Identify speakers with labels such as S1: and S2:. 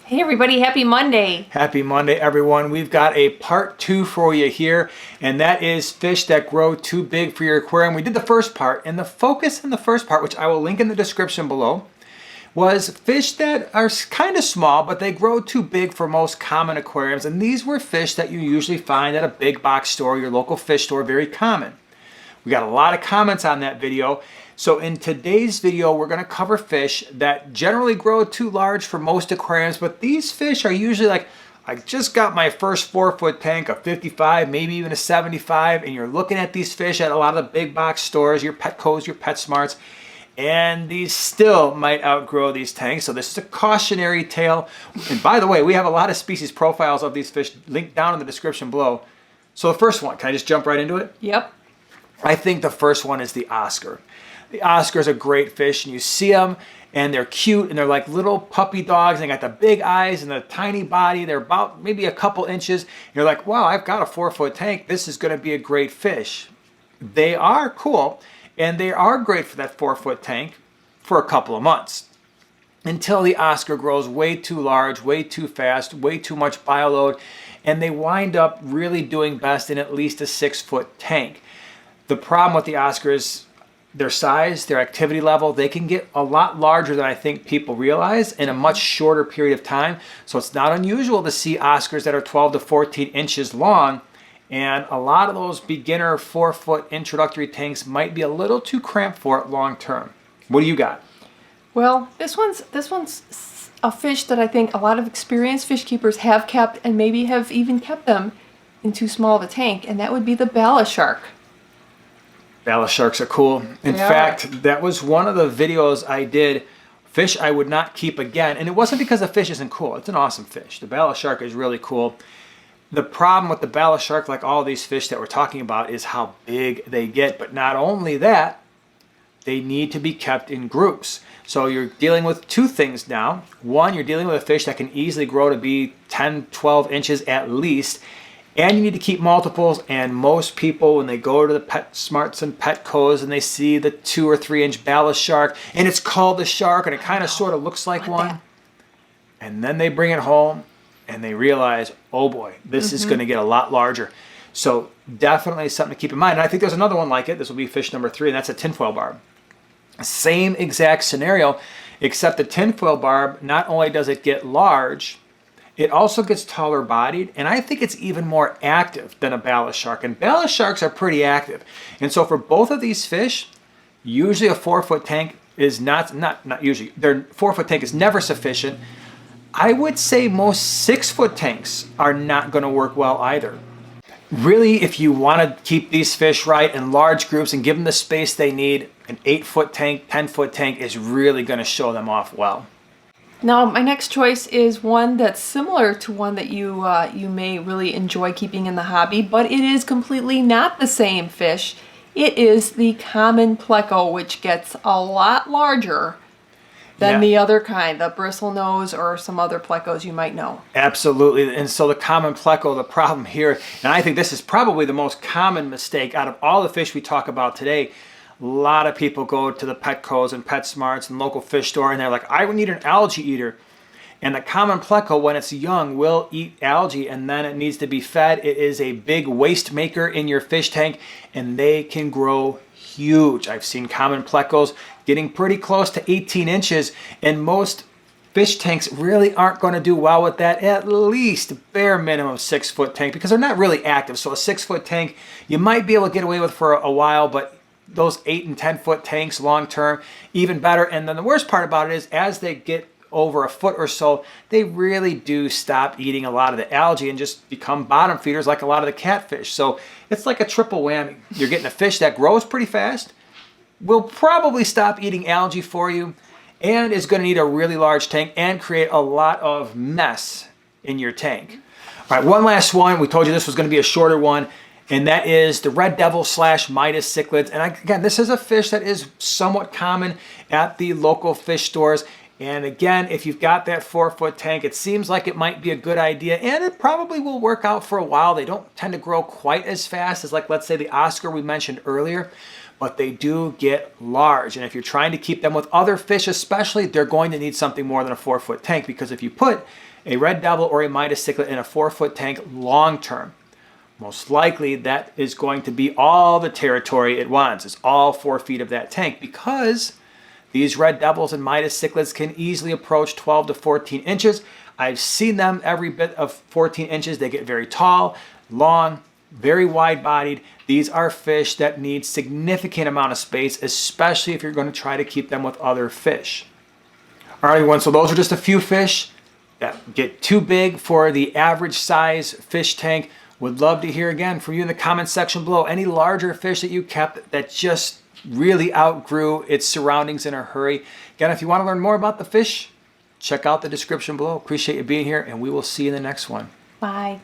S1: Hey everybody, happy Monday.
S2: Happy Monday, everyone. We've got a part 2 for you here, and that is fish that grow too big for your aquarium. We did the first part, and the focus in the first part, which I will link in the description below, was fish that are kind of small, but they grow too big for most common aquariums. And these were fish that you usually find at a big box store, your local fish store, very common. We got a lot of comments on that video. So in today's video, we're going to cover fish that generally grow too large for most aquariums, but these fish are usually like, I just got my first 4-foot tank, a 55, maybe even a 75, and you're looking at these fish at a lot of the big box stores, your Petcos, your PetSmarts, and these still might outgrow these tanks. So this is a cautionary tale. And by the way, we have a lot of species profiles of these fish linked down in the description below. So the first one, can I just jump right into it?
S1: Yep.
S2: I think the first one is the Oscar. The Oscar is a great fish, and you see them, and they're cute, and they're like little puppy dogs, and they got the big eyes and the tiny body. They're about maybe a couple inches. You're like, wow, I've got a 4-foot tank. This is going to be a great fish. They are cool, and they are great for that 4-foot tank for a couple of months until the Oscar grows way too large, way too fast, way too much bioload, and they wind up really doing best in at least a 6-foot tank. The problem with the Oscar is their size, their activity level. They can get a lot larger than I think people realize in a much shorter period of time. So it's not unusual to see Oscars that are 12 to 14 inches long. And a lot of those beginner 4-foot introductory tanks might be a little too cramped for it long term. What do you got?
S1: Well, this one's a fish that I think a lot of experienced fish keepers have kept and maybe have even kept them in too small of a tank, and that would be the bala shark.
S2: Bala sharks are cool. In fact, that was one of the videos I did, fish I would not keep again. And it wasn't because the fish isn't cool. It's an awesome fish. The bala shark is really cool. The problem with the bala shark, like all these fish that we're talking about, is how big they get. But not only that, they need to be kept in groups. So you're dealing with two things now. One, you're dealing with a fish that can easily grow to be 10, 12 inches at least. And you need to keep multiples, and most people, when they go to the PetSmarts and Petcos and they see the 2 or 3 inch bala shark, and it's called the shark, and it kind of sort of looks like one, and then they bring it home and they realize, oh boy, this is going to get a lot larger. So definitely something to keep in mind. And I think there's another one like it. This will be fish number 3, and that's a tinfoil barb. Same exact scenario, except the tinfoil barb, not only does it get large, it also gets taller bodied, and I think it's even more active than a bala shark. And bala sharks are pretty active. And so for both of these fish, usually a 4-foot tank is not usually, their 4-foot tank is never sufficient. I would say most 6-foot tanks are not going to work well either. Really, if you want to keep these fish right in large groups and give them the space they need, an 8-foot tank, 10-foot tank is really going to show them off well.
S1: Now, my next choice is one that's similar to one that you may really enjoy keeping in the hobby, but it is completely not the same fish. It is the common pleco, which gets a lot larger than the other kind, the bristlenose or some other plecos you might know.
S2: Absolutely. And so the common pleco, the problem here, and I think this is probably the most common mistake out of all the fish we talk about today. A lot of people go to the Petcos and PetSmarts and local fish store, and they're like, I need an algae eater. And the common pleco, when it's young, will eat algae, and then it needs to be fed. It is a big waste maker in your fish tank, and they can grow huge. I've seen common plecos getting pretty close to 18 inches, and most fish tanks really aren't going to do well with that. At least bare minimum 6-foot tank, because they're not really active. So a 6-foot tank, you might be able to get away with for a while, but those 8 and 10-foot tanks long term, even better. And then the worst part about it is, as they get over a foot or so, they really do stop eating a lot of the algae and just become bottom feeders like a lot of the catfish. So it's like a triple whammy. You're getting a fish that grows pretty fast, will probably stop eating algae for you, and is going to need a really large tank and create a lot of mess in your tank. All right, one last one. We told you this was going to be a shorter one, and that is the red devil / Midas cichlids. And again, this is a fish that is somewhat common at the local fish stores. And again, if you've got that 4-foot tank, it seems like it might be a good idea, and it probably will work out for a while. They don't tend to grow quite as fast as, like, let's say the Oscar we mentioned earlier. but they do get large. And if you're trying to keep them with other fish especially, they're going to need something more than a 4-foot tank, because if you put a red devil or a Midas cichlid in a 4-foot tank long term, most likely that is going to be all the territory it wants. It's all 4 feet of that tank, because these red devils and Midas cichlids can easily approach 12 to 14 inches. I've seen them every bit of 14 inches. They get very tall, long, very wide-bodied. These are fish that need significant amount of space, especially if you're going to try to keep them with other fish. All right, everyone, so those are just a few fish that get too big for the average size fish tank. Would love to hear again from you in the comment section below. Any larger fish that you kept that just really outgrew its surroundings in a hurry. Again, if you want to learn more about the fish, check out the description below. Appreciate you being here, and we will see you in the next one.
S1: Bye.